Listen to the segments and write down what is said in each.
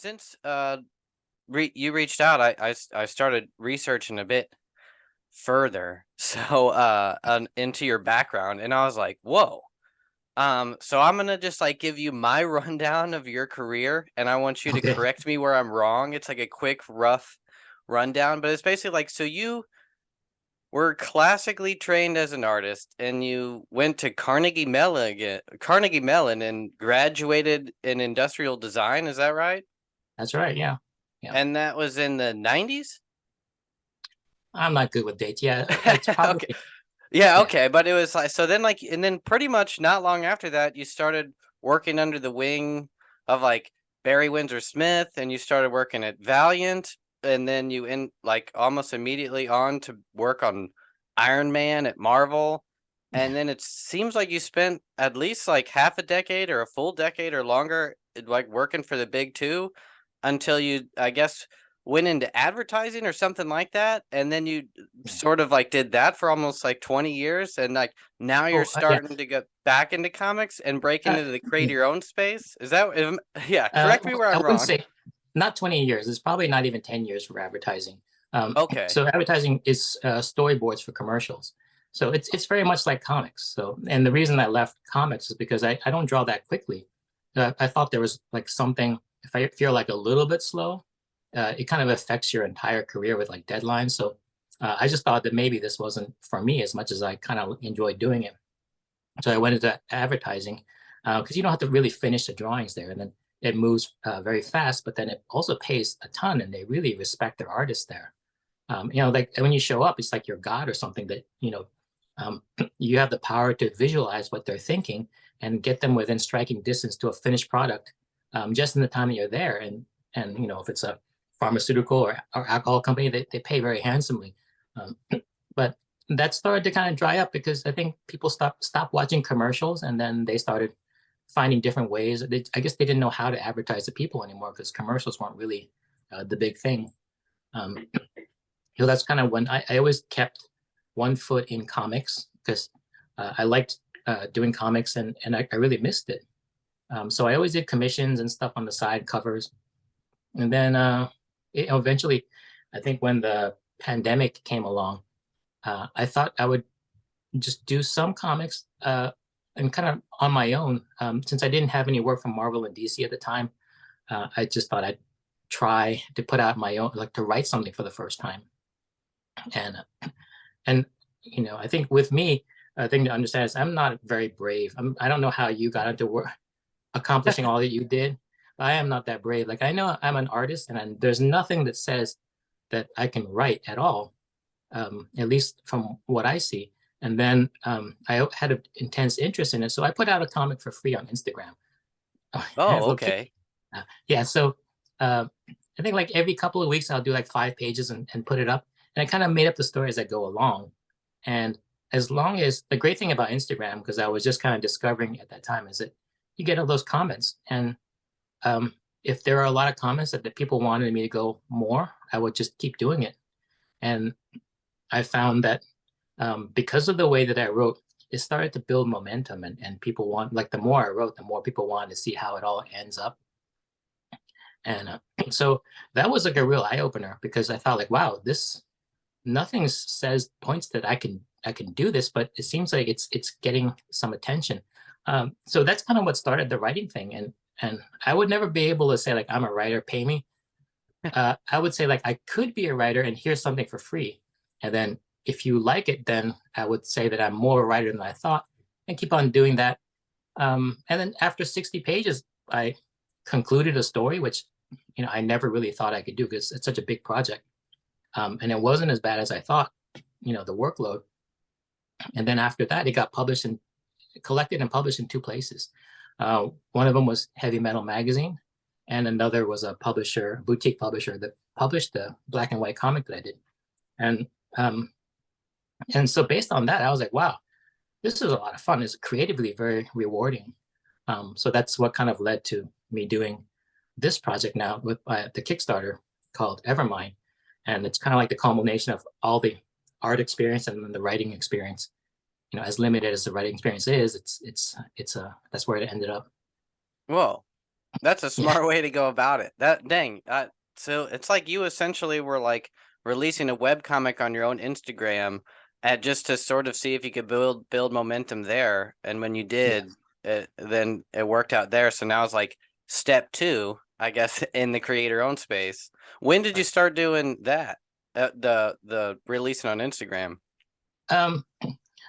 since you reached out, I started researching a bit further, so into your background, and I was like, whoa. So I'm gonna just like give you my rundown of your career, and I want you to Okay. correct me where I'm wrong. It's like a quick, rough rundown, but it's basically like, so you were classically trained as an artist, and you went to Carnegie Mellon, and graduated in industrial design. Is that right? That's right. Yeah. Yeah. And that was in the 90s? I'm not good with dates. Yeah. It's Okay. probably, Yeah, yeah. okay, but it was like, so then like, and then pretty much not long after that, you started working under the wing of like Barry Windsor Smith, and you started working at Valiant, and then you in like almost immediately on to work on Iron Man at Marvel. And then it seems like you spent at least like half a decade or a full decade or longer like working for the big two until you, I guess, went into advertising or something like that, and then you Yeah. sort of like did that for almost like 20 years, and like now you're Oh, yeah. starting to get back into comics and break Uh, into the create yeah. your own space. Is that yeah, correct me Well, where I I'm wouldn't wrong. say not 20 years. It's probably not even 10 years for advertising. Okay. So advertising is storyboards for commercials. So it's very much like comics. So, and the reason I left comics is because I don't draw that quickly. I thought there was like something, if I feel like a little bit slow, it kind of affects your entire career with like deadlines. So I just thought that maybe this wasn't for me as much as I kind of enjoyed doing it. So I went into advertising because you don't have to really finish the drawings there, and then it moves very fast. But then it also pays a ton, and they really respect their artists there. Like when you show up, it's like you're God or something that you have the power to visualize what they're thinking and get them within striking distance to a finished product just in the time that you're there. And if it's a pharmaceutical or alcohol company, they pay very handsomely. Um, but that started to kind of dry up because I think people stopped watching commercials, and then they started finding different ways. I guess they didn't know how to advertise to people anymore because commercials weren't really the big thing. Um, that's kind of when I always kept one foot in comics because I liked doing comics, and I really missed it. So I always did commissions and stuff on the side covers. And then eventually, I think when the pandemic came along, I thought I would just do some comics and kind of on my own. Since I didn't have any work from Marvel and DC at the time, I just thought I'd try to put out my own, like to write something for the first time. And I think with me, a thing to understand is I'm not very brave. I don't know how you got into work, accomplishing all that you did. But I am not that brave. Like I know I'm an artist, and there's nothing that says that I can write at all, at least from what I see. And then I had an intense interest in it, so I put out a comic for free on Instagram. Oh, Look, okay. yeah. So uh, I think like every couple of weeks I'll do like 5 pages and put it up, and I kind of made up the story as I go along. And as long as the great thing about Instagram, because I was just kind of discovering at that time, is that you get all those comments, and um, if there are a lot of comments that the people wanted me to go more, I would just keep doing it. And I found that because of the way that I wrote, it started to build momentum, and people want, like, the more I wrote, the more people wanted to see how it all ends up. And so that was like a real eye opener because I thought like, wow, this nothing says points that I can do this, but it seems like it's getting some attention. So that's kind of what started the writing thing, and I would never be able to say like I'm a writer, pay me. I would say like I could be a writer and here's something for free, and then if you like it, then I would say that I'm more a writer than I thought, and keep on doing that. And then after 60 pages, I concluded a story, which I never really thought I could do because it's such a big project, and it wasn't as bad as I thought. The workload, and then after that, it got published and collected and published in two places. One of them was Heavy Metal Magazine, and another was a publisher, boutique publisher that published the black and white comic that I did. And um, and so based on that, I was like, wow, this is a lot of fun. It's creatively very rewarding. So that's what kind of led to me doing this project now with the Kickstarter called EVERMIND, and it's kind of like the culmination of all the art experience and then the writing experience. As limited as the writing experience is, it's that's where it ended up. Whoa. That's a Yeah, smart way to go about it. That dang. So it's like you essentially were like releasing a web comic on your own Instagram at just to sort of see if you could build momentum there. And when you yeah. did, then it worked out there. So now it's like step two, I guess, in the creator own space. When did you Right. start doing that? The releasing on Instagram. Um,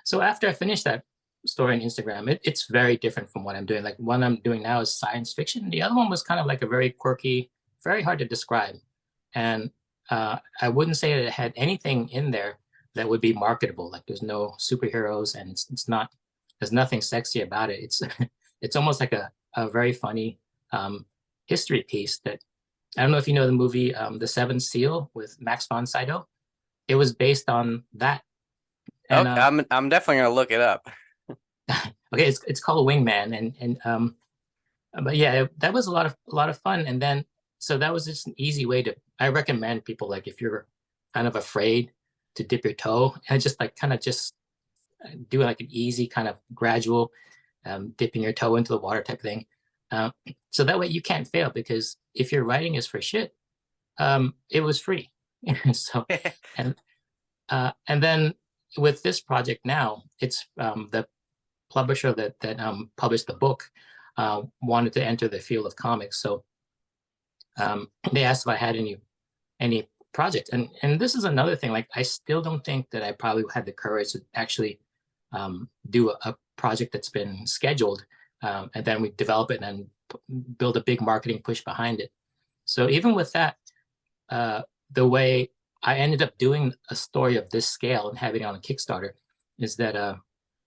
so after I finished that story on Instagram, it's very different from what I'm doing. Like one I'm doing now is science fiction. The other one was kind of like a very quirky, very hard to describe. And I wouldn't say that it had anything in there that would be marketable. Like there's no superheroes and it's not, there's nothing sexy about it. It's it's almost like a very funny um, history piece that I don't know if you know the movie The Seventh Seal with Max von Sydow. It was based on that. And Okay, I'm definitely gonna look it up. okay, it's called Wingman, and but yeah, that was a lot of fun. And then so that was just an easy way to. I recommend people like if you're kind of afraid to dip your toe, and just like kind of just do like an easy kind of gradual dipping your toe into the water type thing. So that way you can't fail because if your writing is for shit, it was free. So and then with this project now, it's the publisher that published the book wanted to enter the field of comics. So they asked if I had any project, and this is another thing. Like I still don't think that I probably had the courage to actually do a project that's been scheduled, and then we develop it and build a big marketing push behind it. So even with that, uh, the way I ended up doing a story of this scale and having it on a Kickstarter is that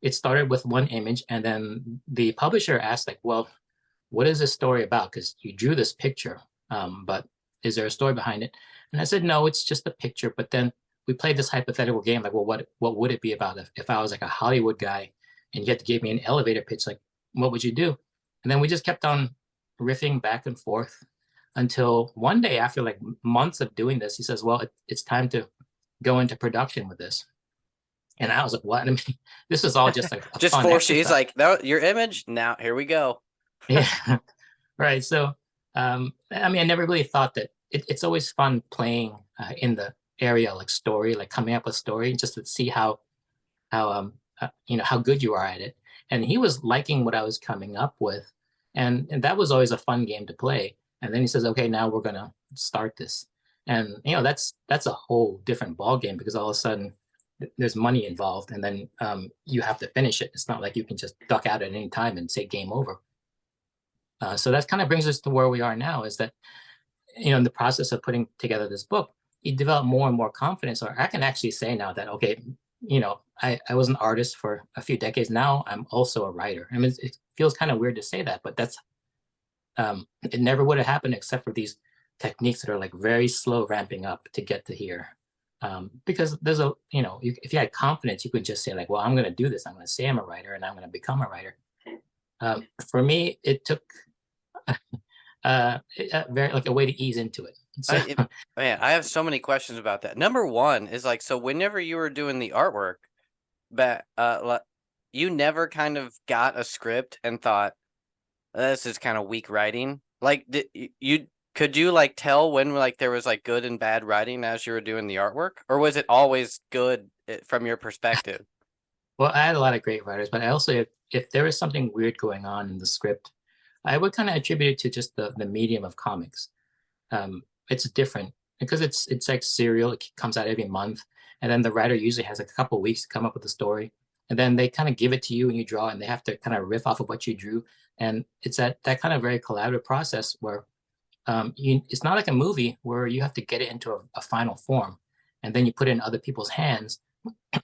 it started with one image, and then the publisher asked, like, "Well, what is this story about? Because you drew this picture, but is there a story behind it?" And I said, "No, it's just a picture." But then we played this hypothetical game, like, "Well, what would it be about if I was like a Hollywood guy and you had to give me an elevator pitch? Like, what would you do?" And then we just kept on riffing back and forth until one day, after like months of doing this, he says, "Well, it's time to go into production with this." And I was like, "What?" I mean, this was all just like a Just fun force you. He's exercise. like, that your image. Now here we go. Yeah, right. So, I mean, I never really thought that it's always fun playing in the area like story, like coming up with story, just to see how how good you are at it. And he was liking what I was coming up with, and that was always a fun game to play. And then he says, "Okay, now we're gonna start this," and that's a whole different ball game because all of a sudden there's money involved, and then you have to finish it. It's not like you can just duck out at any time and say game over. So that kind of brings us to where we are now. Is that in the process of putting together this book, you develop more and more confidence. Or I can actually say now that okay, I was an artist for a few decades. Now I'm also a writer. I mean, it feels kind of weird to say that, but that's it never would have happened except for these techniques that are like very slow ramping up to get to here. Because there's if you had confidence, you could just say like, well, I'm going to do this. I'm going to say I'm a writer, and I'm going to become a writer. For me, it took very like a way to ease into it. So I Man, I have so many questions about that. Number one is like, so whenever you were doing the artwork, but you never kind of got a script and thought this is kind of weak writing. Like, you could you like tell when like there was like good and bad writing as you were doing the artwork, or was it always good from your perspective? well, I had a lot of great writers, but I also if there was something weird going on in the script, I would kind of attribute it to just the medium of comics. It's different because it's like serial. It comes out every month, and then the writer usually has like a couple of weeks to come up with a story, and then they kind of give it to you and you draw, and they have to kind of riff off of what you drew, and it's that kind of very collaborative process where it's not like a movie where you have to get it into a final form, and then you put it in other people's hands,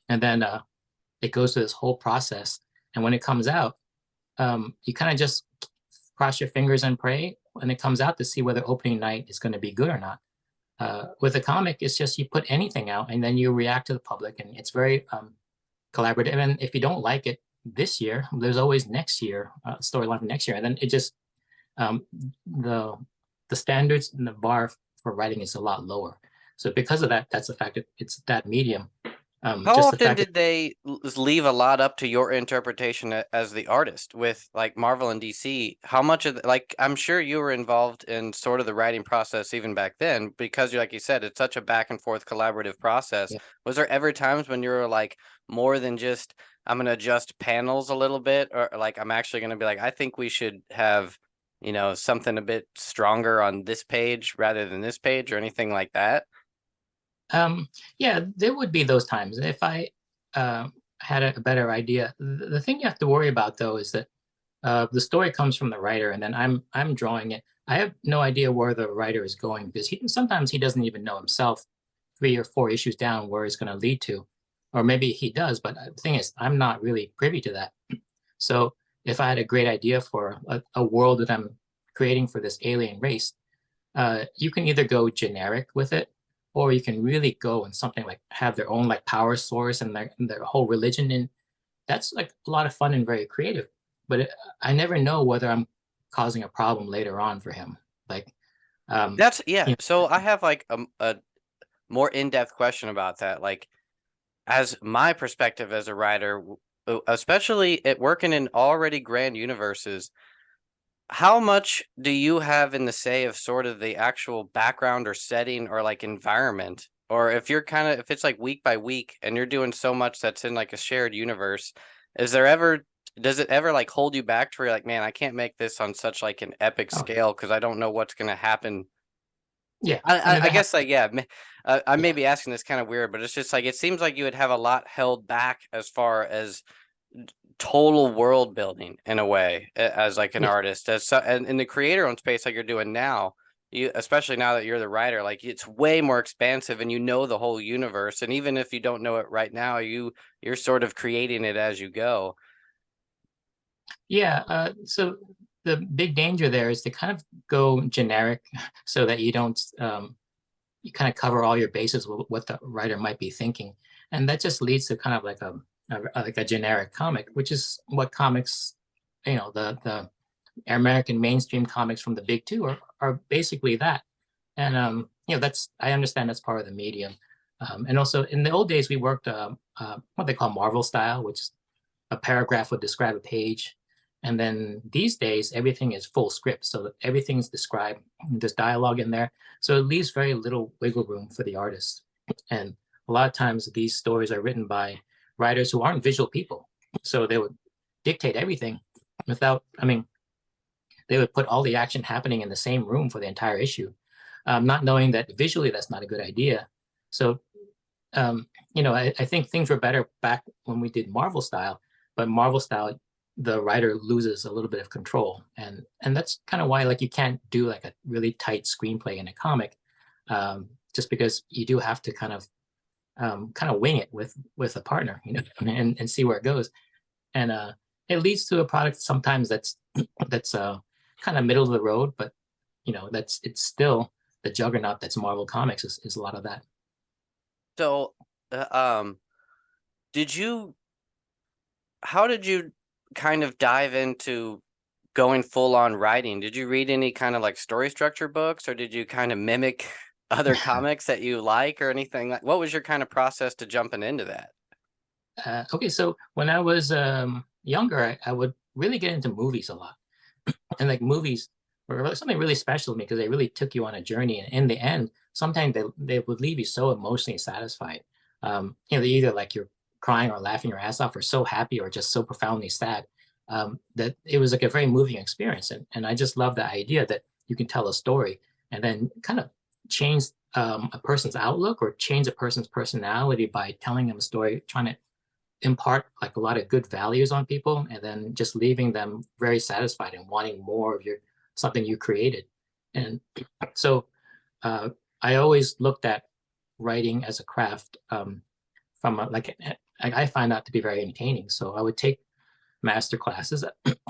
and then it goes through this whole process, and when it comes out, you kind of just cross your fingers and pray when it comes out to see whether opening night is going to be good or not. With a comic, it's just you put anything out and then you react to the public, and it's very collaborative. And if you don't like it this year, there's always next year storyline for next year, and then it just um, the the standards and the bar for writing is a lot lower. So because of that, that's the fact that it's that medium. How Just the often fact that did they leave a lot up to your interpretation as the artist with like Marvel and DC? How much of like I'm sure you were involved in sort of the writing process even back then because you like you said it's such a back and forth collaborative process. yeah. Was there ever times when you were like more than just I'm gonna adjust panels a little bit or like I'm actually gonna be like I think we should have something a bit stronger on this page rather than this page or anything like that? Yeah, there would be those times if I uh, had a better idea. The thing you have to worry about though is that the story comes from the writer, and then I'm drawing it. I have no idea where the writer is going because sometimes he doesn't even know himself 3 or 4 issues down where it's going to lead to, or maybe he does. But the thing is, I'm not really privy to that. So if I had a great idea for a world that I'm creating for this alien race, you can either go generic with it, or you can really go and something like have their own like power source and their whole religion. And that's like a lot of fun and very creative. But I never know whether I'm causing a problem later on for him. Like, That's yeah. you So I have like a more in-depth question about that. Like, as my perspective as a writer, especially at working in already grand universes, how much do you have in the say of sort of the actual background or setting or like environment? Or if you're kind of if it's like week by week and you're doing so much that's in like a shared universe, is there ever does it ever like hold you back to where you're like, man, I can't make this on such like an epic oh scale because I don't know what's gonna happen. yeah, I I I, mean I that guess like yeah, I may yeah be asking this kind of weird, but it's just like it seems like you would have a lot held back as far as total world building in a way as like an yeah artist as so, and in the creator owned space like you're doing now you especially now that you're the writer like it's way more expansive and you know the whole universe and even if you don't know it right now you're sort of creating it as you go. yeah. So the big danger there is to kind of go generic so that you don't you kind of cover all your bases with what the writer might be thinking, and that just leads to kind of like like a generic comic, which is what comics, the American mainstream comics from the big two are basically that. And that's I understand that's part of the medium. And also in the old days we worked what they call Marvel style, which is a paragraph would describe a page. And then these days, everything is full script. So everything's described, there's dialogue in there. So it leaves very little wiggle room for the artist. And a lot of times these stories are written by writers who aren't visual people. So they would dictate everything without, I mean, they would put all the action happening in the same room for the entire issue, not knowing that visually that's not a good idea. So I think things were better back when we did Marvel style, but Marvel style, the writer loses a little bit of control, and that's kind of why like you can't do like a really tight screenplay in a comic, just because you do have to kind of wing it with a partner, and see where it goes, and it leads to a product sometimes that's kind of middle of the road, but that's it's still the juggernaut that's Marvel Comics is a lot of that. So uh, um did you how did you kind of dive into going full on writing? Did you read any kind of like story structure books or did you kind of mimic other comics that you like or anything like what was your kind of process to jumping into that? Okay, so when I was younger, I would really get into movies a lot, and like movies were something really special to me because they really took you on a journey, and in the end, sometimes they would leave you so emotionally satisfied. They either like you're crying or laughing your ass off, or so happy, or just so profoundly sad, that it was like a very moving experience, and I just love the idea that you can tell a story and then kind of change a person's outlook or change a person's personality by telling them a story, trying to impart like a lot of good values on people and then just leaving them very satisfied and wanting more of your something you created. And so I always looked at writing as a craft, from I find that to be very entertaining. So I would take master classes.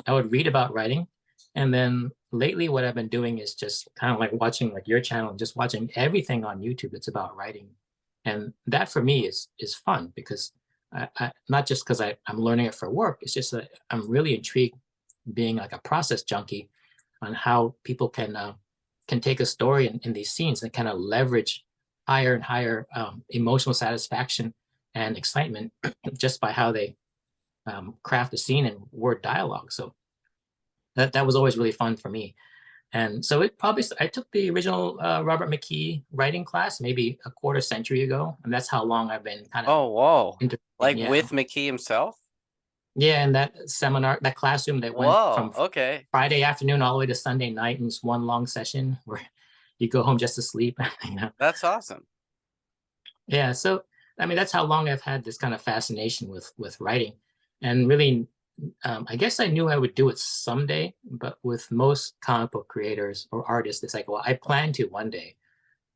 I would read about writing, and then lately what I've been doing is just kind of like watching like your channel and just watching everything on YouTube that's about writing, and that for me is fun because not just because I'm learning it for work. It's just that I'm really intrigued, being like a process junkie, on how people can take a story in these scenes and kind of leverage higher and higher emotional satisfaction and excitement just by how they craft a scene and word dialogue. So that was always really fun for me. And so it probably I took the original Robert McKee writing class maybe a quarter century ago, and that's how long I've been kind of Oh, whoa. interested. Like Yeah, with McKee himself? yeah, and that seminar, that classroom that went Whoa, from okay. Friday afternoon all the way to Sunday night in just one long session where you go home just to sleep. You know? That's awesome. Yeah, so I mean that's how long I've had this kind of fascination with writing, and really, I guess I knew I would do it someday. But with most comic book creators or artists, it's like, well, I plan to one day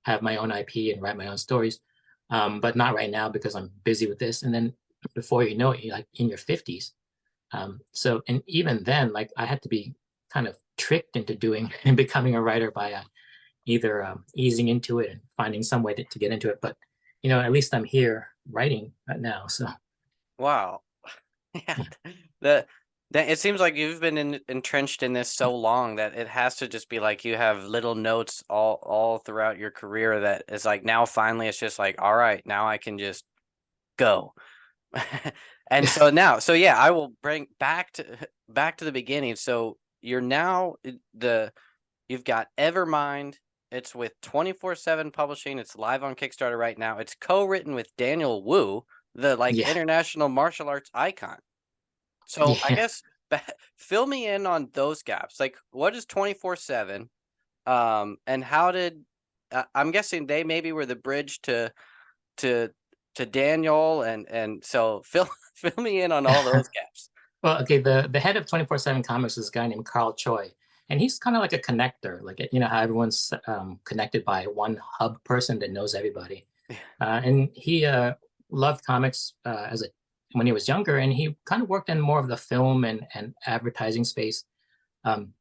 have my own IP and write my own stories, but not right now because I'm busy with this. And then before you know it, you're like in your 50s. So, and even then, like I had to be kind of tricked into doing and becoming a writer by either easing into it and finding some way to get into it. But at least I'm here writing right now. So Wow. Yeah. The it seems like you've been entrenched in this so long that it has to just be like you have little notes all throughout your career that is like now finally it's just like, all right, now I can just go. And so now, so yeah, I will bring back to the beginning. So you're now you've got EVERMIND. It's with 24/7 publishing. It's live on Kickstarter right now. It's co-written with Daniel Wu, the like yeah, international martial arts icon. So I yeah. guess fill me in on those gaps. Like, what is 24/7? And how did I'm guessing they maybe were the bridge to to Daniel, and so fill me in on all those gaps. Well, okay, the head of 24/7 Comics is a guy named Carl Choi, and he's kind of like a connector, like how everyone's connected by one hub person that knows everybody. And he loved comics as a when he was younger, and he kind of worked in more of the film and advertising space. Um,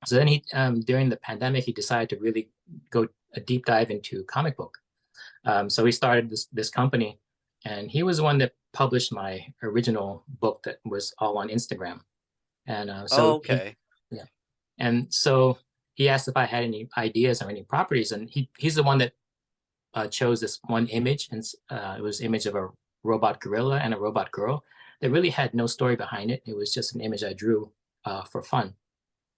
so then he during the pandemic, he decided to really go a deep dive into comic book. So he started this company, and he was the one that published my original book that was all on Instagram. And Oh, so he, okay. yeah, and so he asked if I had any ideas or any properties, and he's the one that chose this one image, and it was image of a robot gorilla and a robot girl that really had no story behind it. It was just an image I drew for fun.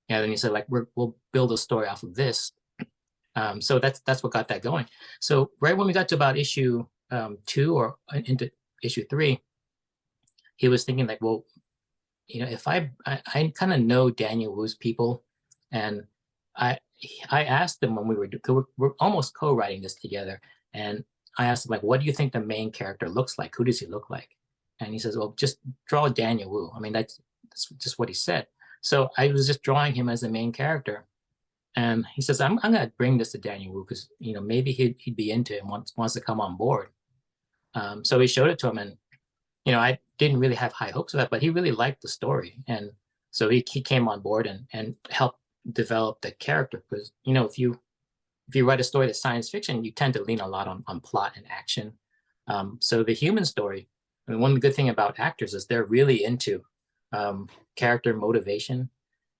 And then he said, like, we'll build a story off of this. So that's what got that going. So right when we got to about issue 2 or into issue 3, he was thinking like, well, if I kind of know Daniel Wu's people, and I I asked him when we were we're almost co-writing this together, and I asked him like, what do you think the main character looks like? Who does he look like? And he says, well, just draw Daniel Wu. I mean, that's just what he said. So I was just drawing him as the main character, and he says, I'm going to bring this to Daniel Wu because maybe he'd be into it and wants to come on board. So we showed it to him, and I didn't really have high hopes of that, but he really liked the story, and so he came on board and helped develop the character. Because if you write a story that's science fiction, you tend to lean a lot on plot and action. So the human story, I mean, one good thing about actors is they're really into character motivation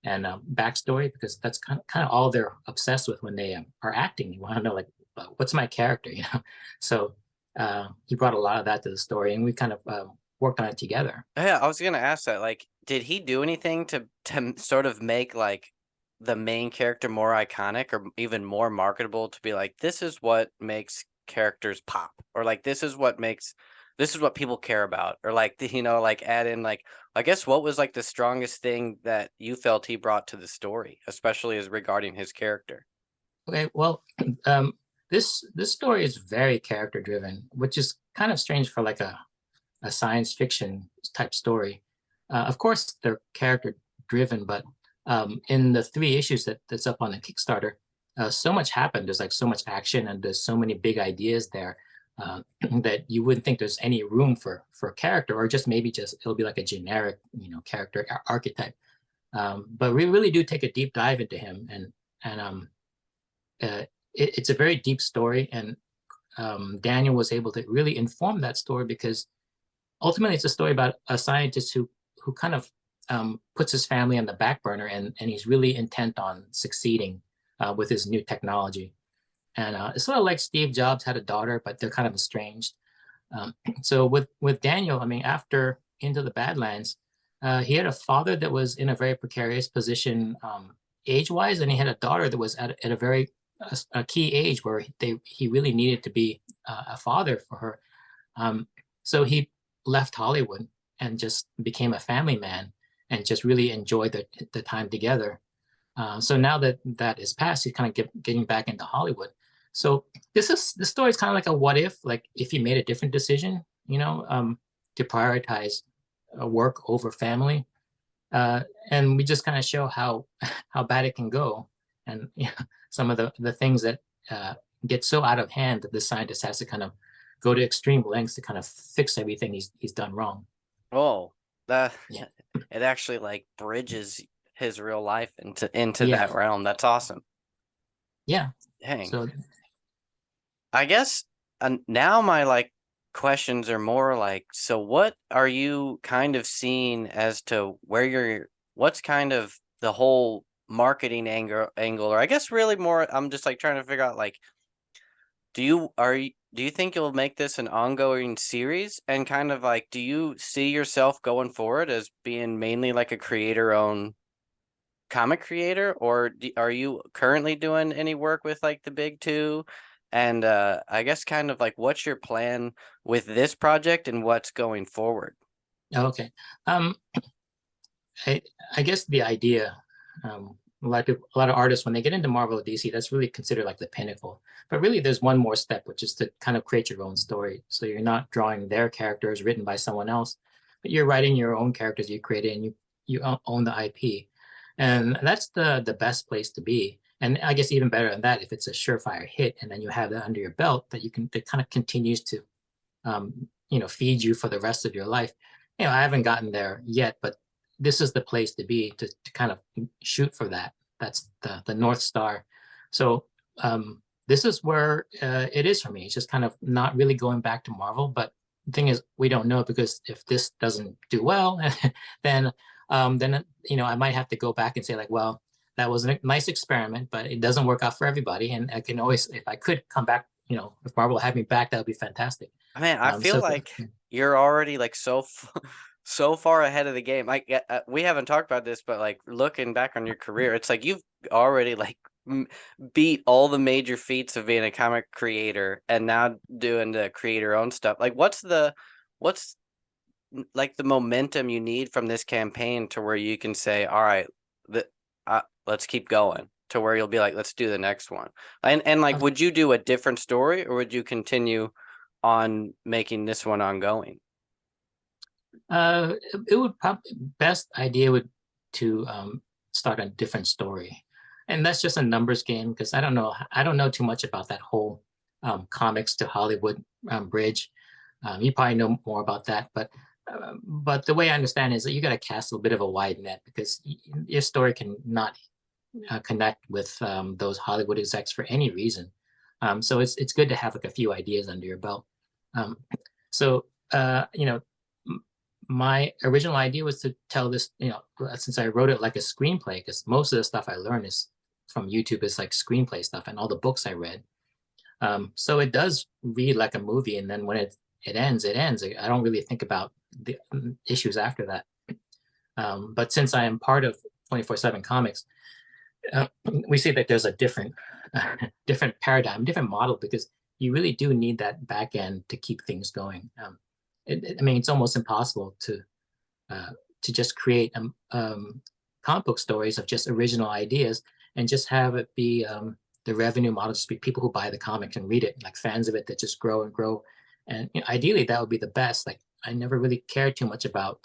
and backstory, because that's kind of all they're obsessed with when they are acting. You want to know, like, what's my character, So he brought a lot of that to the story, and we kind of worked on it together. Yeah, I was gonna ask that. Like, did he do anything to sort of make like the main character more iconic or even more marketable to be like, this is what makes characters pop, or like this is what people care about, or like like add in like I guess what was like the strongest thing that you felt he brought to the story, especially as regarding his character. Okay, well, this story is very character driven, which is kind of strange for like a science fiction type story. Of course, they're character driven, but in the 3 issues that's up on the Kickstarter, so much happened. There's like so much action, and there's so many big ideas there that you wouldn't think there's any room for character, or just maybe just it'll be like a generic character archetype. But we really do take a deep dive into him, and it's a very deep story, and Daniel was able to really inform that story, because ultimately it's a story about a scientist who kind of puts his family on the back burner, and he's really intent on succeeding with his new technology. And it's sort of like Steve Jobs had a daughter, but they're kind of estranged. So with Daniel, I mean, after Into the Badlands, he had a father that was in a very precarious position age-wise, and he had a daughter that was at a very a key age where he really needed to be a father for her. So he left Hollywood and just became a family man and just really enjoyed the time together. So now that that is past, he's kind of getting back into Hollywood. So this story is kind of like a what if, like if you made a different decision, to prioritize work over family, and we just kind of show how bad it can go, and some of the things that get so out of hand that the scientist has to kind of go to extreme lengths to kind of fix everything he's done wrong. Oh, that Yeah, it actually like bridges his real life into yeah, that realm. That's awesome. yeah. Dang. So I guess now my like questions are more like, so what are you kind of seeing as to what's kind of the whole marketing angle, or I guess really more, I'm just like trying to figure out like, do you think you'll make this an ongoing series, and kind of like, do you see yourself going forward as being mainly like a creator owned comic creator, or are you currently doing any work with like the big two? And I guess kind of like what's your plan with this project and what's going forward? okay. Um, I, I guess the idea, a lot of people, a lot of artists, when they get into Marvel or DC, that's really considered like the pinnacle. But really, there's one more step, which is to kind of create your own story. So you're not drawing their characters written by someone else, but you're writing your own characters you created, and you own the IP, and that's the best place to be. And I guess even better than that, if it's a surefire hit, and then you have that under your belt, that kind of continues to feed you for the rest of your life. I haven't gotten there yet, but this is the place to be to kind of shoot for that. That's the North Star. So this is where it is for me. It's just kind of not really going back to Marvel. But the thing is, we don't know, because if this doesn't do well, then I might have to go back and say like, well, that was a nice experiment, but it doesn't work out for everybody. And I can always, if I could come back, if Marvel had me back, that would be fantastic. Man, I feel So like you're already like so far ahead of the game. Like we haven't talked about this, but like looking back on your career, it's like you've already like beat all the major feats of being a comic creator and now doing the creator own stuff. Like what's like the momentum you need from this campaign to where you can say, all right, let's keep going, to where you'll be like, let's do the next one. And like, would you do a different story, or would you continue on making this one ongoing? it would probably best idea would to start a different story, and that's just a numbers game, because I don't know too much about that whole comics to Hollywood bridge. You probably know more about that, but the way I understand is that you got to cast a bit of a wide net, because your story can not connect with those Hollywood execs for any reason. So it's good to have like a few ideas under your belt. Um, so my original idea was to tell this, since I wrote it like a screenplay, because most of the stuff I learned is from YouTube, is like screenplay stuff, and all the books I read. So it does read like a movie, and then when it ends, it ends. I don't really think about the issues after that. But since I am part of 24/7 Comics, we see that there's a different paradigm, different model, because you really do need that back end to keep things going. I mean, it's almost impossible to just create comic book stories of just original ideas and just have it be the revenue model, just be people who buy the comic and read it, like fans of it that just grow and grow. And ideally, that would be the best. Like, I never really cared too much about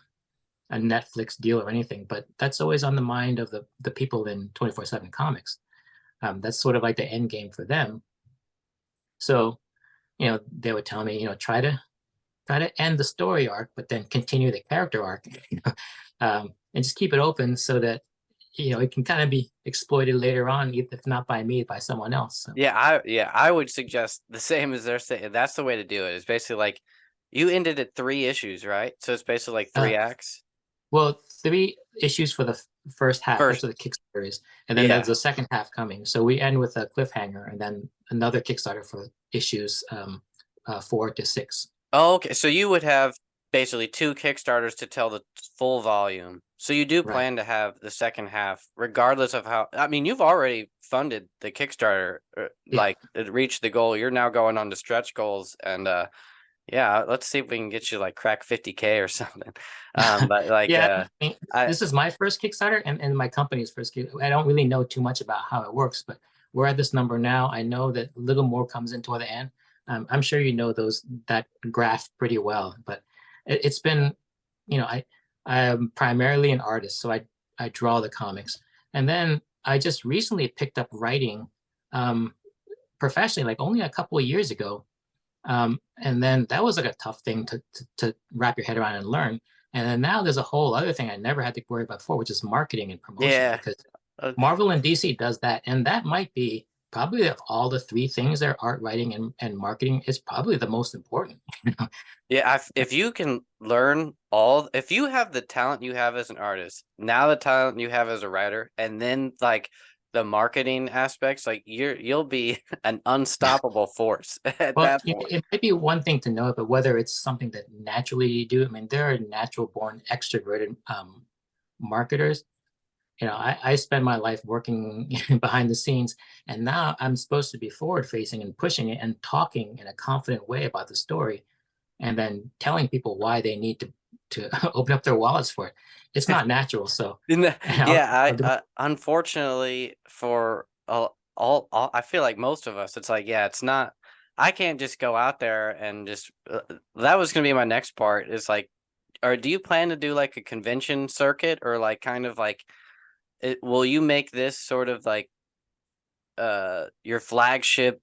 a Netflix deal or anything, but that's always on the mind of the people in 24/7 Comics. That's sort of like the end game for them. So, they would tell me, try to end the story arc, but then continue the character arc, and just keep it open so that it can kind of be exploited later on, if not by me, by someone else. So. Yeah, I would suggest the same as they're saying. That's the way to do it. It's basically like you ended at 3 issues, right? So it's basically like Uh, 3 acts. well, 3 issues for the first half. That's First, what the Kickstarter is, and then there's yeah. the second half coming. So we end with a cliffhanger, and then another Kickstarter for issues 4 to 6. Oh, okay. So you would have basically two Kickstarters to tell the full volume. So you do Right. plan to have the second half, regardless of how. I mean, you've already funded the Kickstarter, Yeah. like it reached the goal. You're now going on to stretch goals, and yeah, let's see if we can get you like crack 50K or something. But like, Yeah, I mean, I this is my first Kickstarter and my company's first I don't really know too much about how it works, but we're at this number now. I know that a little more comes in toward the end. I'm sure you know that graph pretty well, but it's been, you know, I'm primarily an artist, so I draw the comics, and then I just recently picked up writing um, professionally, like only a couple of years ago. And then that was like a tough thing to wrap your head around and learn. And then now there's a whole other thing I never had to worry about before, which is marketing and promotion, yeah. because Uh, Marvel and DC does that. And that might be probably of all the three things there, art, writing, and marketing is probably the most important. Yeah, if you can learn all, if you have the talent you have as an artist, now the talent you have as a writer, and then like the marketing aspects, like you'll be an unstoppable force at Well, that point. it might be one thing to know, but whether it's something that naturally you do, I mean, there are natural born extroverted marketers. You know, I spend my life working behind the scenes, and now I'm supposed to be forward facing and pushing it and talking in a confident way about the story, and then telling people why they need to open up their wallets for it. It's not natural, so Yeah, I'll do. unfortunately for all, I feel like most of us, it's like, yeah, it's not. I can't just go out there and just. That was gonna be my next part. Is like, or do you plan to do like a convention circuit or like kind of like will you make this sort of like your flagship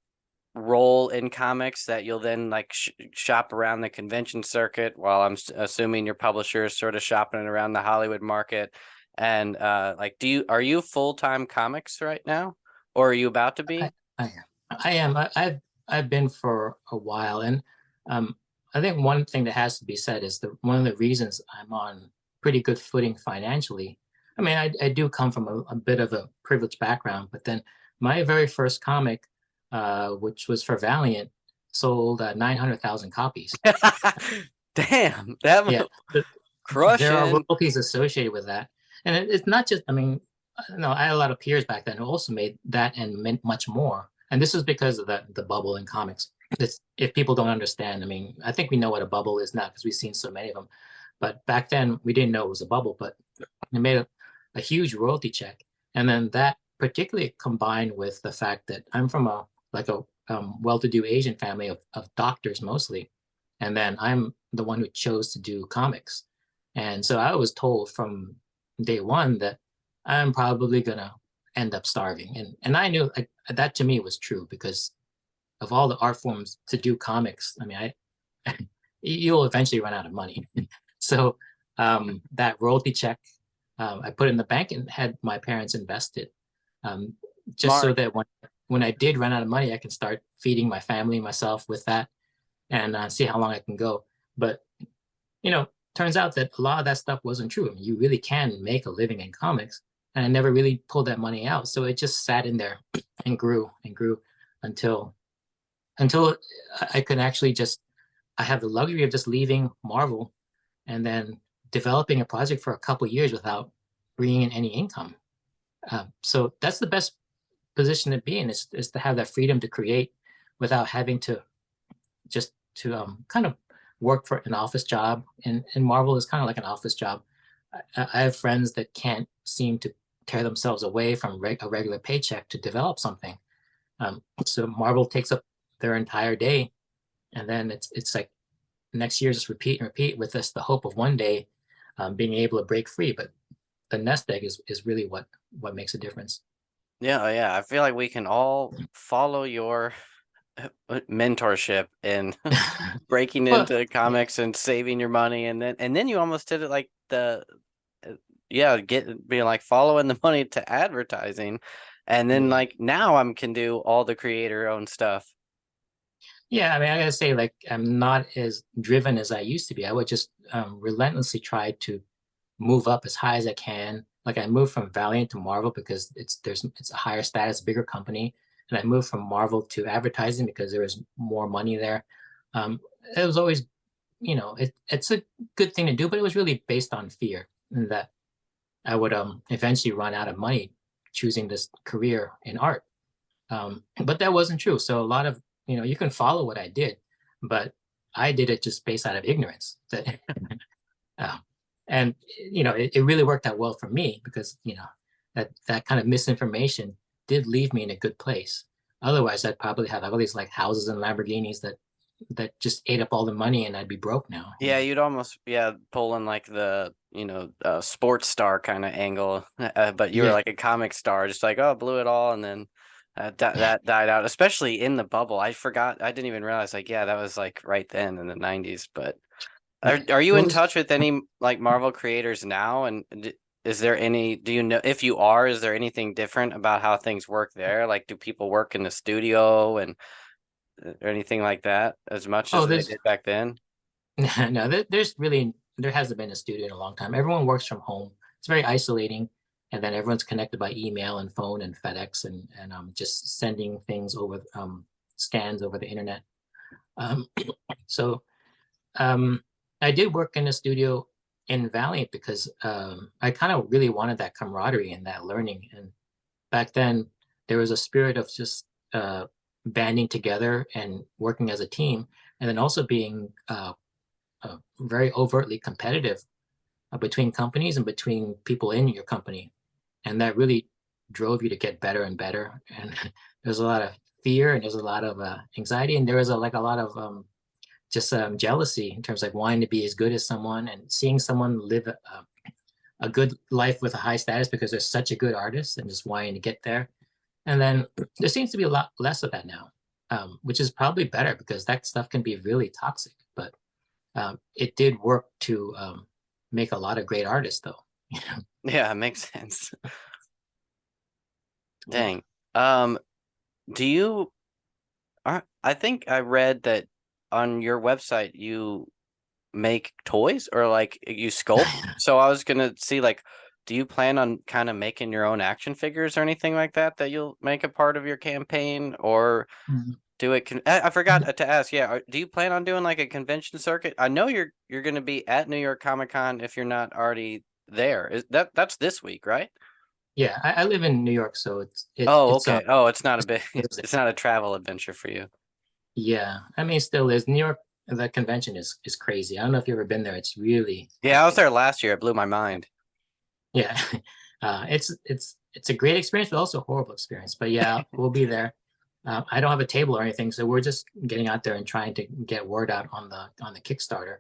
role in comics that you'll then like shop around the convention circuit while assuming your publisher is sort of shopping it around the Hollywood market? And like, are you full-time comics right now, or are you about to I, be? I am. I am. I've been for a while, and um, I think one thing that has to be said is that one of the reasons I'm on pretty good footing financially. I mean, I do come from a bit of a privileged background, but then my very first comic, which was for Valiant, sold 900,000 copies. Damn, that Yeah, there are crushing. royalties associated with that, and it's not just. I mean, no, I had a lot of peers back then who also made that and meant much more. And this is because of the bubble in comics. It's, if people don't understand, I mean, I think we know what a bubble is now because we've seen so many of them. But back then, we didn't know it was a bubble. But it made a huge royalty check, and then that particularly combined with the fact that I'm from a like a well-to-do Asian family of doctors mostly, and then I'm the one who chose to do comics, and so I was told from day one that I'm probably gonna end up starving, and I knew like, that to me was true because of all the art forms to do comics. I mean, I you'll eventually run out of money, so that royalty check I put in the bank and had my parents invest it, um, just so Smart. that when I did run out of money, I can start feeding my family and myself with that and see how long I can go. But you know, turns out that a lot of that stuff wasn't true. I mean, you really can make a living in comics, and I never really pulled that money out. So it just sat in there and grew until until I could actually just I have the luxury of just leaving Marvel and then developing a project for a couple of years without bringing in any income. So that's the best position to be in is to have that freedom to create without having to just to kind of work for an office job. And Marvel is kind of like an office job. I have friends that can't seem to tear themselves away from a regular paycheck to develop something. So Marvel takes up their entire day, and then it's like next year just repeat and repeat with this the hope of one day being able to break free. But the nest egg is really what makes a difference. Yeah, yeah. I feel like we can all follow your mentorship in breaking Well, into yeah, comics and saving your money, and then you almost did it like the yeah, being like following the money to advertising, and then yeah. like now I'm can do all the creator owned stuff. Yeah, I mean, I gotta say, like, I'm not as driven as I used to be. I would just relentlessly try to move up as high as I can. Like, I moved from Valiant to Marvel because it's a higher status, bigger company, and I moved from Marvel to advertising because there was more money there. Um, it was always it's a good thing to do, but it was really based on fear and that I would eventually run out of money choosing this career in art. But that wasn't true. So a lot of, you can follow what I did, but I did it just based out of ignorance. That, uh, and it really worked out well for me because that kind of misinformation did leave me in a good place. Otherwise, I'd probably have all these like houses and Lamborghinis that just ate up all the money, and I'd be broke now. Yeah, you'd almost pull in like the sports star kind of angle, but you were Yeah. like a comic star, just like oh blew it all, and then that died out, especially in the bubble. I forgot, I didn't even realize like that was like right then in the 90s. But Yeah. are you It in was. touch with any like Marvel creators now? And is there any? Do you know if you are? Is there anything different about how things work there? Like, do people work in the studio and or anything like that as much Oh, as they there's did back then? no, there hasn't been a studio in a long time. Everyone works from home. It's very isolating, and then everyone's connected by email and phone and FedEx and just sending things over scans over the internet. Um, so um, I did work in a studio in Valiant because I kind of really wanted that camaraderie and that learning. And back then, there was a spirit of just banding together and working as a team, and then also being very overtly competitive between companies and between people in your company. And that really drove you to get better and better. And there's a lot of fear and there's a lot of anxiety. And there was like a lot of just jealousy in terms of like wanting to be as good as someone and seeing someone live a good life with a high status because they're such a good artist and just wanting to get there. And then there seems to be a lot less of that now, which is probably better because that stuff can be really toxic. But it did work to make a lot of great artists, though. Yeah, it makes sense. Yeah. Dang. Do you? I think I read that on your website you make toys or like you sculpt. So I was gonna see like, do you plan on kind of making your own action figures or anything like that that you'll make a part of your campaign or Mhm. do it? I forgot to ask. Yeah, do you plan on doing like a convention circuit? I know you're gonna be at New York Comic Con if you're not already there. Is that's this week, right? Yeah, I live in New York, so Oh, it's okay. Oh, it's not a big, lives it's there. not a travel adventure for you. Yeah, I mean, it still is. New York, the convention is crazy. I don't know if you've ever been there. It's really Yeah, I was hectic. there last year. It blew my mind. Yeah, it's a great experience, but also a horrible experience. But yeah, we'll be there. I don't have a table or anything, so we're just getting out there and trying to get word out on the Kickstarter.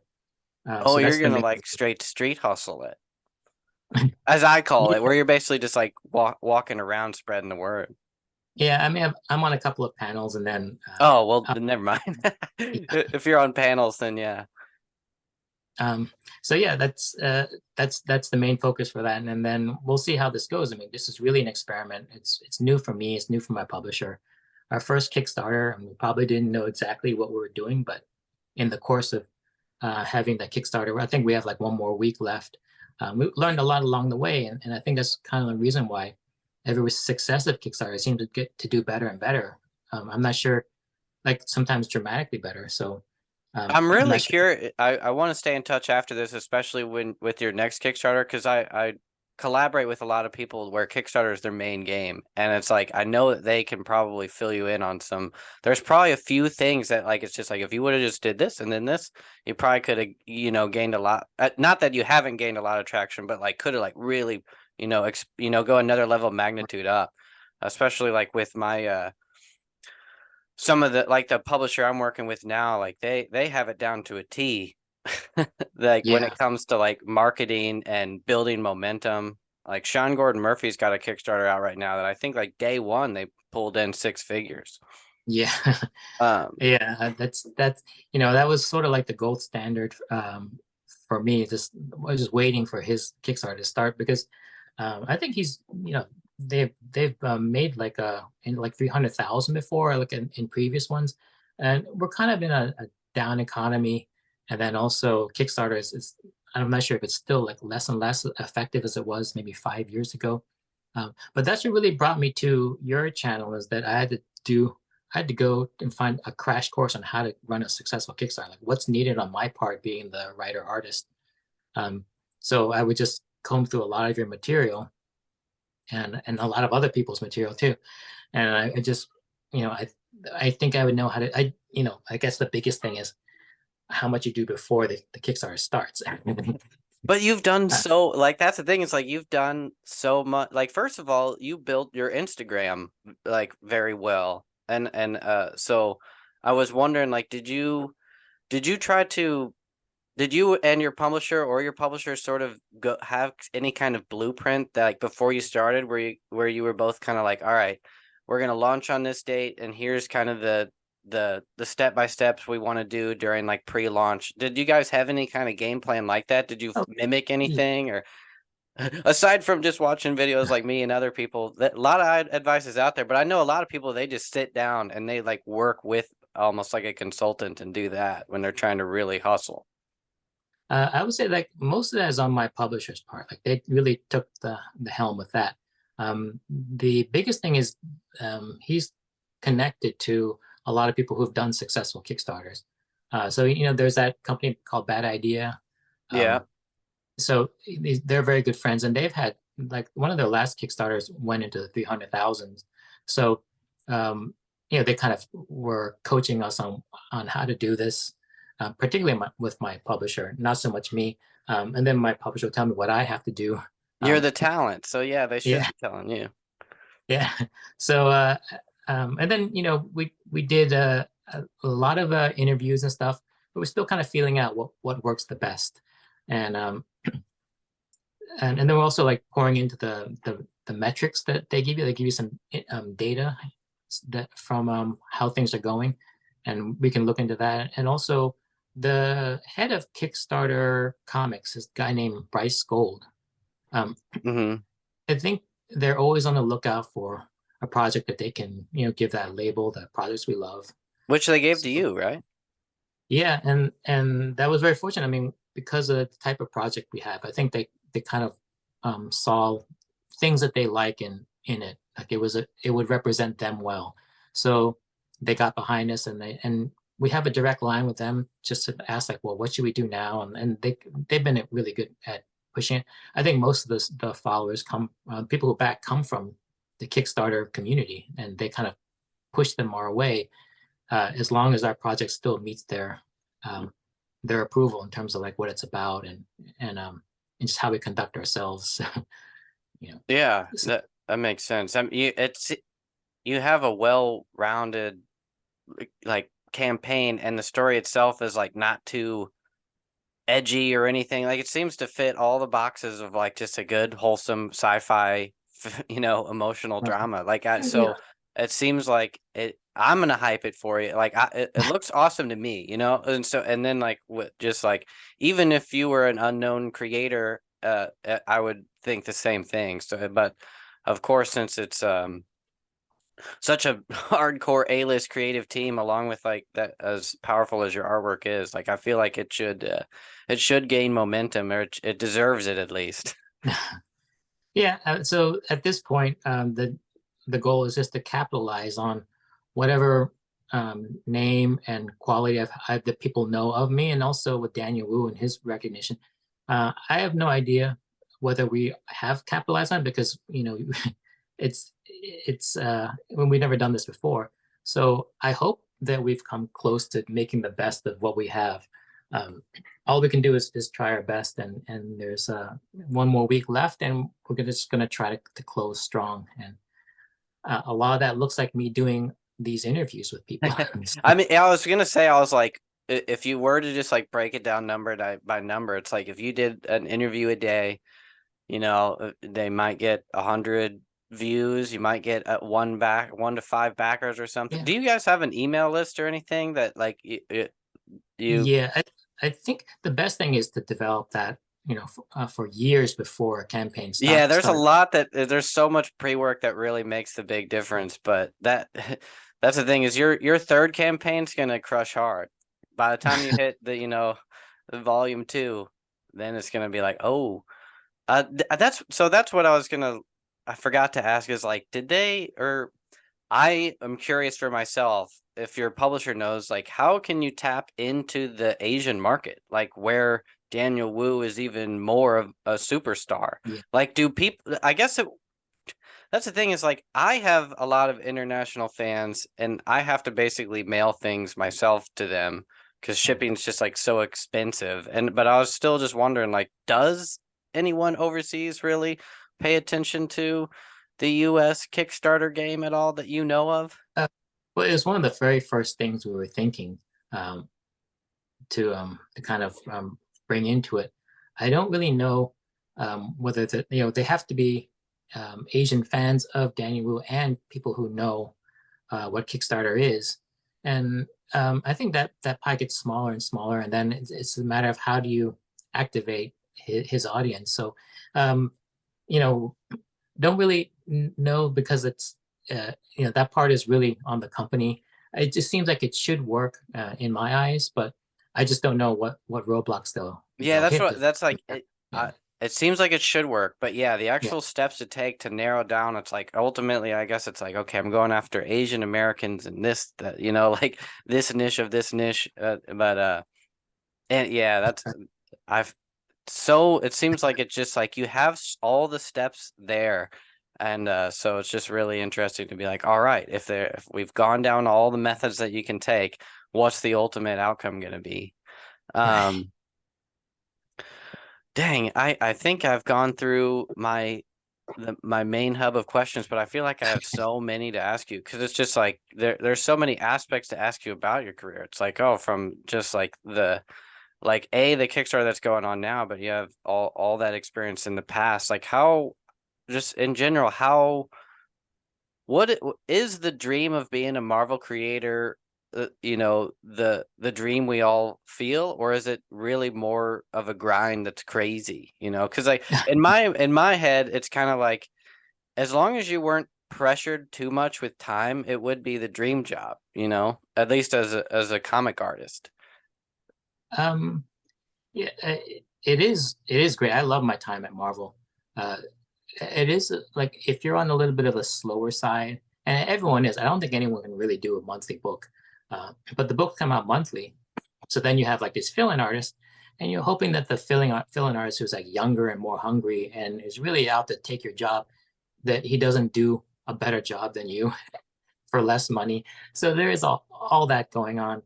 Oh, So you're that's the gonna main. like straight street hustle it, as I call it, where you're basically just like walking around spreading the word. Yeah, I mean, I'm on a couple of panels, and then Oh, well, uh, then never mind. yeah. If you're on panels, then yeah. Um, so yeah, that's the main focus for that, and then we'll see how this goes. I mean, this is really an experiment. It's new for me. It's new for my publisher. Our first Kickstarter, and we probably didn't know exactly what we were doing, but in the course of having that Kickstarter, I think we have like one more week left. We learned a lot along the way, and I think that's kind of the reason why every successive Kickstarter seems to get to do better and better. I'm not sure, like sometimes dramatically better. So I'm I'm really not sure. curious. I want to stay in touch after this, especially when with your next Kickstarter, because I collaborate with a lot of people where Kickstarter is their main game, and it's like I know that they can probably fill you in on some. There's probably a few things that like it's just like if you would have just did this and then this, you probably could have gained a lot. Not that you haven't gained a lot of traction, but like could have like really go another level of magnitude up, especially like with my some of the like the publisher I'm working with now, like they have it down to a T. Like when Yeah, it comes to like marketing and building momentum, like Sean Gordon Murphy's got a Kickstarter out right now that I think like day one they pulled in six figures. yeah. Um, Yeah, that's that was sort of like the gold standard for me. Just I was just waiting for his Kickstarter to start because I think he's they've made like in like 300,000 before, like in previous ones, and we're kind of in a down economy, and then also Kickstarter is I'm not sure if it's still like less and less effective as it was maybe 5 years ago. But that's what really brought me to your channel is that I had to do I had to go and find a crash course on how to run a successful Kickstarter, like what's needed on my part being the writer artist. Um, so I would just comb through a lot of your material and a lot of other people's material too. And I just, I think I would know how to, I guess the biggest thing is how much you do before the Kickstarter starts. But you've done Uh, so, like, that's the thing. It's like you've done so much. Like, first of all, you built your Instagram like very well, and so I was wondering, like, did you try to did you and your publisher or your publisher sort of go have any kind of blueprint that, like, before you started, where you were both kind of like, all right, we're gonna launch on this date, and here's kind of the step by steps we want to do during like pre-launch. Did you guys have any kind of game plan like that? Did you oh, mimic yeah. anything, or aside from just watching videos like me and other people, that a lot of advice is out there, but I know a lot of people, they just sit down and they like work with almost like a consultant and do that when they're trying to really hustle. I would say like most of that is on my publisher's part. Like they really took the helm with that. The biggest thing is he's connected to a lot of people who've done successful Kickstarters. So there's that company called Bad Idea. Yeah. So they're very good friends, and they've had like one of their last Kickstarters went into the 300,000s. So they kind of were coaching us on how to do this, particularly with my publisher, not so much me. And then my publisher will tell me what I have to do. You're Um, the talent, so yeah, they should yeah, be telling you. yeah. So and then we did a lot of interviews and stuff, but we're still kind of feeling out what works the best. And and then we're also like pouring into the metrics that they give you. They give you some data that from how things are going, and we can look into that. And also, the head of Kickstarter Comics is a guy named Bryce Gold. Um, Hmm. I think they're always on the lookout for a project that they can give that label, the projects we love. Which they gave to So you, right? yeah, and that was very fortunate. I mean, because of the type of project we have, I think they kind of saw things that they like in it. Like it would represent them well. So they got behind us, and we have a direct line with them just to ask like, well, what should we do now? And they've been really good at pushing it. I think most of the followers people who back come from the Kickstarter community, and they kind of push them our way as long as our project still meets their approval in terms of like what it's about and just how we conduct ourselves. you know. Yeah, So, that makes sense. I mean, you have a well-rounded like campaign, and the story itself is like not too edgy or anything. Like, it seems to fit all the boxes of like just a good wholesome sci-fi, emotional drama. Like, yeah, so it seems like I'm gonna hype it for you. Like, it looks awesome to me, and so, and then like just like, even if you were an unknown creator, I would think the same thing. So, but of course, since it's such a hardcore A-list creative team, along with like that, as powerful as your artwork is, like I feel like it should gain momentum, or it deserves it at least. yeah. So at this point, the goal is just to capitalize on whatever name and quality that people know of me, and also with Daniel Wu and his recognition. I have no idea whether we have capitalized on it because it's when we've never done this before. So I hope that we've come close to making the best of what we have. Um, all we can do is try our best, and there's one more week left, and we're just gonna try to close strong. And a lot of that looks like me doing these interviews with people. I mean, I was gonna say, I was like, if you were to just like break it down number by number, it's like if you did an interview a day, they might get 100 views. You might get 1 to 5 backers or something. Yeah, Do you guys have an email list or anything that like you? yeah. I think the best thing is to develop that, for years before a campaign Yeah, there's a start. lot there's so much pre-work that really makes the big difference, but that's the thing, is your third campaign's gonna crush hard. By the time you hit the volume 2, then it's gonna be like, oh, that's what I forgot to ask, is like, did they, or I am curious for myself if your publisher knows, like, how can you tap into the Asian market, like where Daniel Wu is even more of a superstar? Yeah. Like, do people? I guess that's the thing is like I have a lot of international fans, and I have to basically mail things myself to them because shipping's just like so expensive. And but I was still just wondering, like, does anyone overseas really pay attention to the US Kickstarter game at all that you know of? Well, it was one of the very first things we were thinking um, to kind of bring into it. I don't really know whether they have to be Asian fans of Daniel Wu and people who know what Kickstarter is, and I think that that pie gets smaller and smaller, and then it's a matter of how do you activate his audience. So, um, you know, don't really know because it's that part is really on the company. It just seems like it should work in my eyes, but I just don't know what roadblocks Yeah, they'll that's hit. what that's like it, Yeah, it seems like it should work, but yeah, the yeah, actual steps to take to narrow down, it's like ultimately I guess it's like, okay, I'm going after Asian Americans and this that like this niche of this niche, but and yeah, that's I've so it seems like it's just like you have all the steps there. And so it's just really interesting to be like, all right, if we've gone down all the methods that you can take, what's the ultimate outcome going to be? right. Um, Dang, I think I've gone through my main hub of questions, but I feel like I have so many to ask you because it's just like there's so many aspects to ask you about your career. It's like, oh, from just like the Kickstarter that's going on now, but you have all that experience in the past. Like how just in general, how is the dream of being a Marvel creator, the dream we all feel, or is it really more of a grind that's crazy? Because like in my head, it's kind of like as long as you weren't pressured too much with time, it would be the dream job, at least as a comic artist. um, yeah, it is great. I love my time at Marvel. Uh, it is like if you're on a little bit of a slower side, and everyone is. I don't think anyone can really do a monthly book, but the books come out monthly. So then you have like this fill-in artist, and you're hoping that the fill-in artist who's like younger and more hungry and is really out to take your job, that he doesn't do a better job than you for less money. So there is all that going on.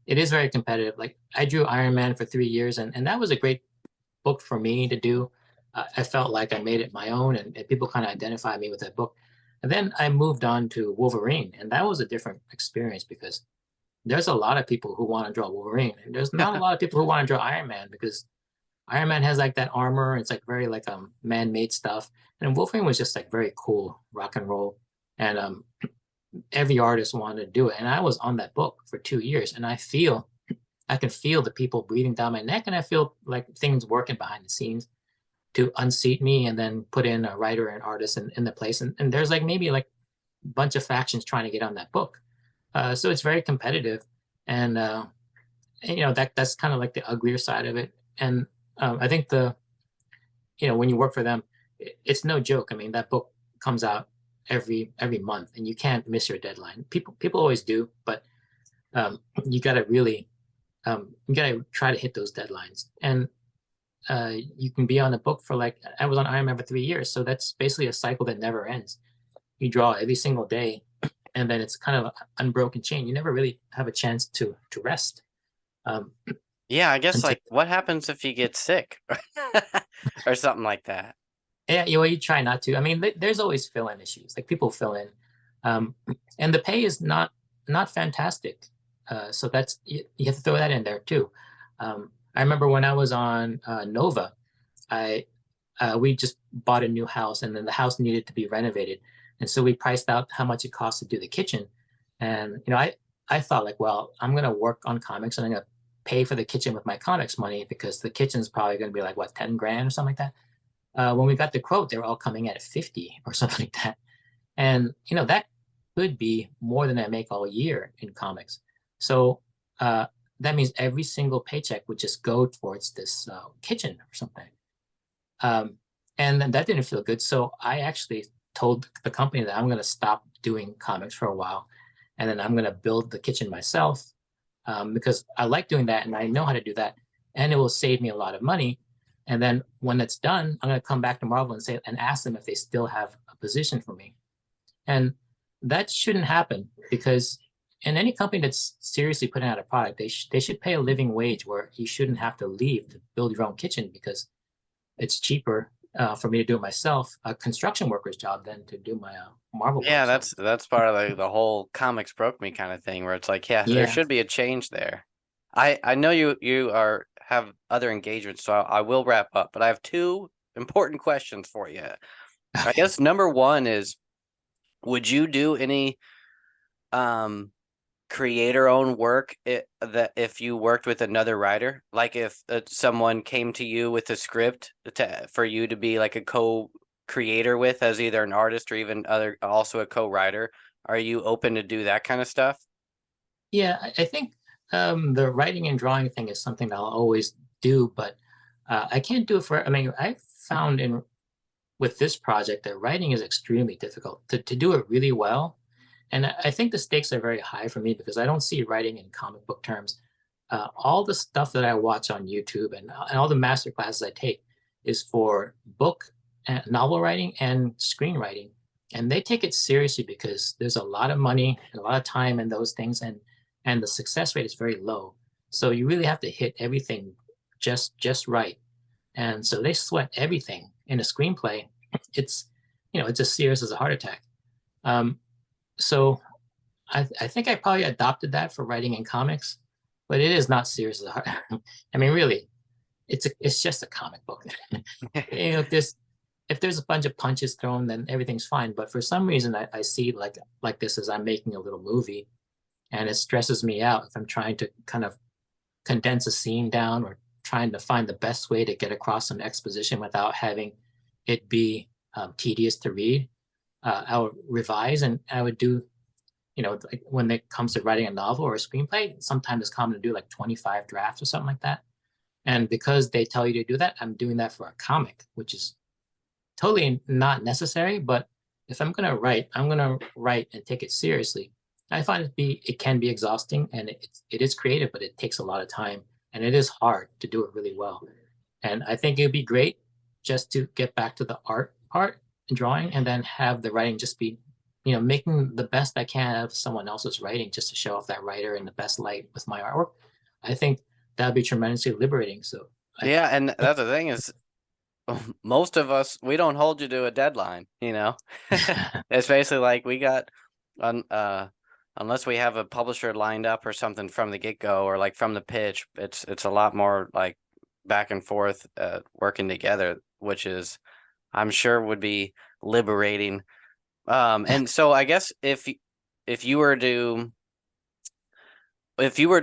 It is very competitive. Like I drew Iron Man for 3 years, and that was a great book for me to do. I felt like I made it my own, and people kind of identified me with that book. And then I moved on to Wolverine, and that was a different experience because there's a lot of people who want to draw Wolverine, and there's not a lot of people who want to draw Iron Man because Iron Man has like that armor. It's like very like man-made stuff, and Wolverine was just like very cool rock and roll, and every artist wanted to do it. And I was on that book for 2 years, and I can feel the people breathing down my neck, and I feel like things working behind the scenes to unseat me and then put in a writer and artist in the place. And there's like maybe like a bunch of factions trying to get on that book. So it's very competitive, and that's kind of like the uglier side of it. And I think when you work for them, it's no joke. I mean, that book comes out every month, and you can't miss your deadline. People always do, but you got to really you got to try to hit those deadlines. And you can be on a book for like I was on Iron Man for 3 years, so that's basically a cycle that never ends. You draw every single day, and then it's kind of an unbroken chain. You never really have a chance to rest um, Yeah, I guess until like what happens if you get sick or something like that? yeah, you try not to. I mean, there's always fill-in issues. Like people fill in, um, and the pay is not fantastic. So that's you have to throw that in there too. I remember when I was on Nova, I we just bought a new house, and then the house needed to be renovated, and so we priced out how much it cost to do the kitchen. And I thought like, well, I'm gonna work on comics, and I'm gonna pay for the kitchen with my comics money because the kitchen's probably gonna be like what 10 grand or something like that. When we got the quote, they were all coming at 50 or something like that. And, that could be more than I make all year in comics. So that means every single paycheck would just go towards this kitchen or something. Um, and that didn't feel good. So I actually told the company that I'm going to stop doing comics for a while, and then I'm going to build the kitchen myself because I like doing that and I know how to do that, and it will save me a lot of money. And then when it's done, I'm going to come back to Marvel and say and ask them if they still have a position for me. And that shouldn't happen because in any company that's seriously putting out a product, they should pay a living wage where you shouldn't have to leave to build your own kitchen because it's cheaper for me to do it myself, a construction worker's job, than to do my Marvel Yeah, work. So that's part of the whole comics broke me kind of thing where it's like, yeah, there yeah, should be a change there. I know you are have other engagements, so I will wrap up, but I have two important questions for you. I okay. guess number one is, would you do any um creator own work that if you worked with another writer, like if someone came to you with a script for you to be like a co-creator with as either an artist or even also a co-writer, are you open to do that kind of stuff? Yeah, I think the writing and drawing thing is something that I'll always do, but I can't do it for. I mean, I found in with this project that writing is extremely difficult to do it really well. And I think the stakes are very high for me because I don't see writing in comic book terms. All the stuff that I watch on YouTube and all the master classes I take is for book and novel writing and screenwriting. And they take it seriously because there's a lot of money and a lot of time in those things, and the success rate is very low. So you really have to hit everything just right. And so they sweat everything in a screenplay. It's it's as serious as a heart attack. Um, so I think I probably adopted that for writing in comics, but it is not serious as a heart. I mean, really, it's just a comic book. If there's a bunch of punches thrown, then everything's fine. But for some reason, I see like this as I'm making a little movie, and it stresses me out if I'm trying to kind of condense a scene down or trying to find the best way to get across some exposition without having it be tedious to read. I would revise and I would do, like when it comes to writing a novel or a screenplay, sometimes it's common to do like 25 drafts or something like that. And because they tell you to do that, I'm doing that for a comic, which is totally not necessary. But if I'm going to write, I'm going to write and take it seriously. I find it can be exhausting and it is creative, but it takes a lot of time and it is hard to do it really well. And I think it'd be great just to get back to the art part and drawing and then have the writing just be, making the best I can of someone else's writing just to show off that writer in the best light with my artwork. I think that'd be tremendously liberating. So I, Yeah, and that's the thing is, most of us, we don't hold you to a deadline, you know. It's basically like we got on unless we have a publisher lined up or something from the get-go or like from the pitch, it's a lot more like back and forth working together, which is I'm sure would be liberating. And so I guess if you were to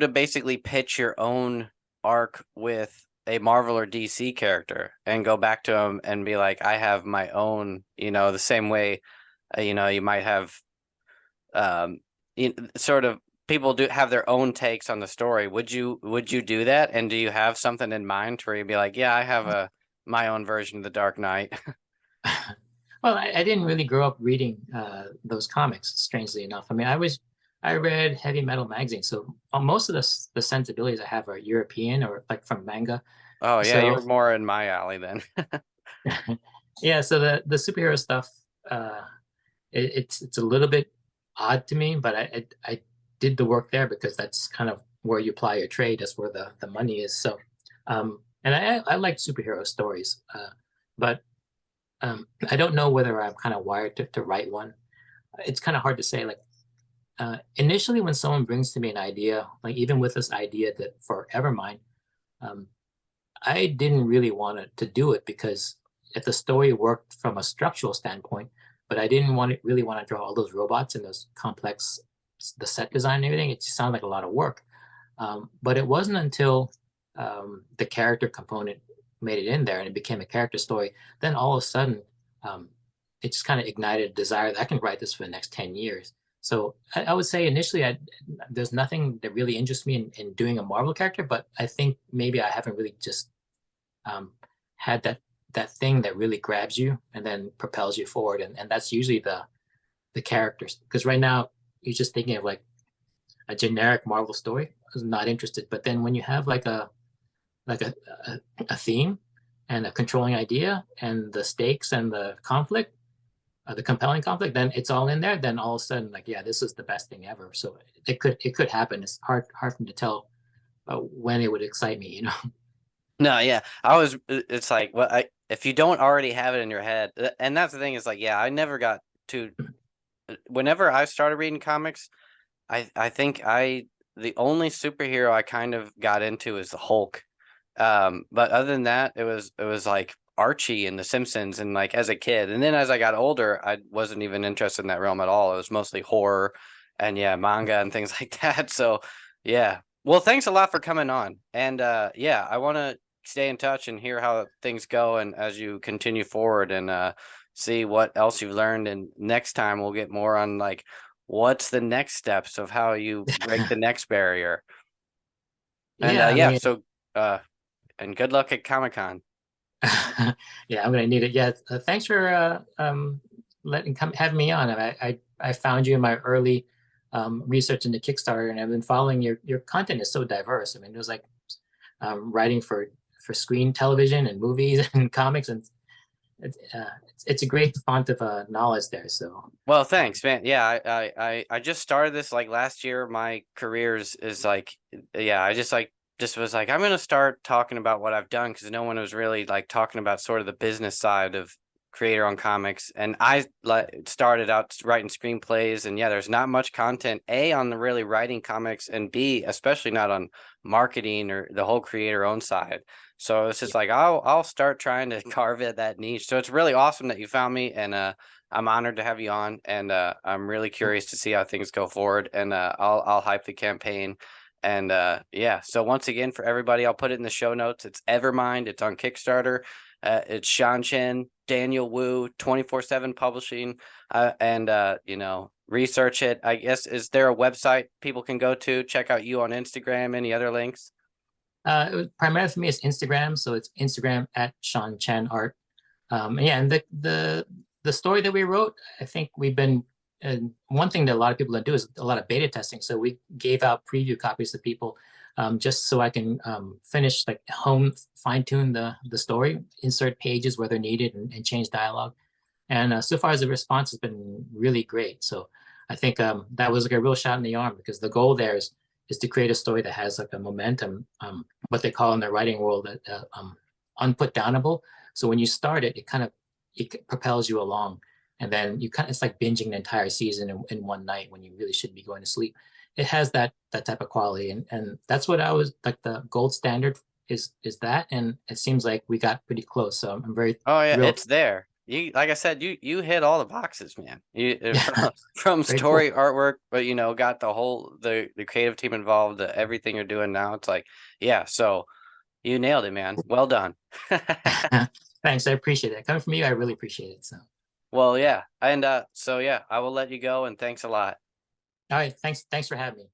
basically pitch your own arc with a Marvel or DC character and go back to them and be like, I have my own, the same way, you might have, sort of people do have their own takes on the story. Would you do that? And do you have something in mind where you'd be like, yeah, I have my own version of the Dark Knight? well, I didn't really grow up reading those comics, strangely enough. I mean, I read heavy metal magazines, so most of the sensibilities I have are European or like from manga. Oh yeah, So you're more in my alley then. yeah, so the superhero stuff, uh, it's a little bit odd to me, but I did the work there because that's kind of where you apply your trade. That's where the money is. So, and I like superhero stories, but I don't know whether I'm kind of wired to write one. It's kind of hard to say. Like initially, when someone brings to me an idea, like even with this idea that for Evermind, um, I didn't really want to do it because if the story worked from a structural standpoint, but I didn't really want to draw all those robots and those complex the set design and everything. It just sounded like a lot of work. But it wasn't until the character component made it in there and it became a character story. Then all of a sudden, um, it just kind of ignited a desire that I can write this for the next 10 years. So I would say initially, there's nothing that really interests me in doing a Marvel character, but I think maybe I haven't really just had that thing that really grabs you and then propels you forward, and that's usually the characters. Because right now you're just thinking of like a generic Marvel story. I was not interested. But then when you have like a theme and a controlling idea and the stakes and the conflict, the compelling conflict, then it's all in there. Then all of a sudden, like, yeah, this is the best thing ever. So it could happen. It's hard for me to tell when it would excite me, you know. No, yeah. It's like, well, if you don't already have it in your head, and that's the thing is like, yeah, I never got to, whenever I started reading comics, I think the only superhero I kind of got into is the Hulk. But other than that, it was like Archie and The Simpsons and like as a kid. And then as I got older, I wasn't even interested in that realm at all. It was mostly horror and yeah, manga and things like that. So yeah. Well, thanks a lot for coming on. And yeah, I want to stay in touch and hear how things go and as you continue forward and see what else you've learned. And next time we'll get more on like what's the next steps of how you break the next barrier. And Yeah, I yeah, mean, so uh and good luck at Comic-Con. yeah, I'm gonna need it. Yeah, thanks for having me on. I found you in my early research into Kickstarter, and I've been following your content is so diverse. I mean, it was like writing for screen television and movies and comics, and it's a great font of knowledge there. So, Well, um, thanks, man. Yeah, I just started this like last year. My career is like, yeah, I just was like, I'm gonna start talking about what I've done because no one was really like talking about sort of the business side of creator on comics. And I like started out writing screenplays, and yeah, there's not much content, A, on the really writing comics, and B, especially not on marketing or the whole creator own side. So it's yeah, just like I'll start trying to carve at that niche. So it's really awesome that you found me, and I'm honored to have you on, and I'm really curious to see how things go forward. And I'll hype the campaign, and yeah. So once again, for everybody, I'll put it in the show notes. It's EVERMIND. It's on Kickstarter. It's Sean Chen, Daniel Wu, 24/7 Publishing, and research it. I guess is there a website people can go to check out you on Instagram? Any other links? it was primarily for me. It's Instagram, so it's Instagram at Sean Chen Art. Yeah, and the story that we wrote, I think we've been. And one thing that a lot of people don't do is a lot of beta testing. So we gave out preview copies to people just so I can finish like home fine tune the story, insert pages where they're needed, and change dialogue. And so far, the response has been really great. So I think that was like a real shot in the arm because the goal there is to create a story that has like a momentum, what they call in the writing world, unputdownable. So when you start it, it propels you along, and then it's like binging an entire season in one night when you really should be going to sleep. It has that type of quality, and that's what I was like the gold standard is that, and it seems like we got pretty close. So I'm very Oh yeah, thrilled. it's there. You like I said, you hit all the boxes, man. You Yeah, from very cool. story, artwork, but got the creative team involved, everything you're doing now. It's like, yeah, so you nailed it, man. Well done. Thanks, I appreciate it. Coming from you, I really appreciate it. So, Well, yeah, and so yeah, I will let you go, and thanks a lot. all right, thanks for having me.